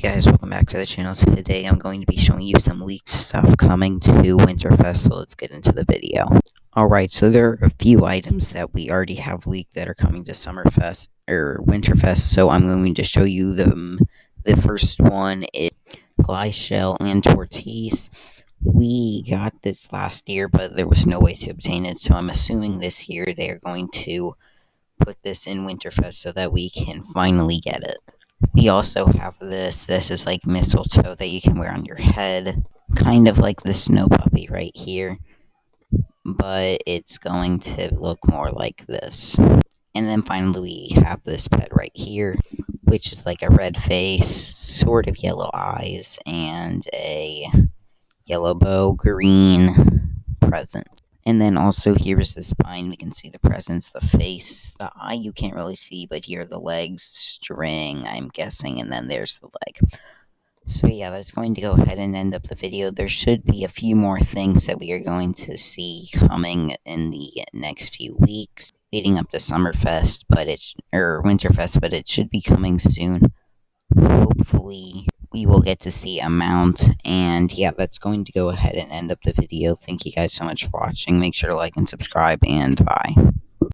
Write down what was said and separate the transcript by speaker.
Speaker 1: Hey guys, welcome back to the channel. Today I'm going to be showing you some leaked stuff coming to Winterfest, so let's get into the video. Alright, so there are a few items that we already have leaked that are coming to Summerfest, or Winterfest, so I'm going to show you them. The first one is Glyshell and Tortoise. We got this last year, but there was no way to obtain it, so I'm assuming this year they are going to put this in Winterfest so that we can finally get it. We also have this. This is like mistletoe that you can wear on your head. Kind of like the snow puppy right here. But it's going to look more like this. And then finally we have this pet right here, which is like a red face, sort of yellow eyes, and a yellow bow, green present. And then also here's the spine. We can see the presents, the face, the eye you can't really see, but here are the legs, string, I'm guessing, and then there's the leg. So yeah, that's going to go ahead and end up the video. There should be a few more things that we are going to see coming in the next few weeks, leading up to Summerfest, or Winterfest, but it should be coming soon. Hopefully we will get to see a mount, and yeah, that's going to go ahead and end up the video. Thank you guys so much for watching. Make sure to like and subscribe, and bye.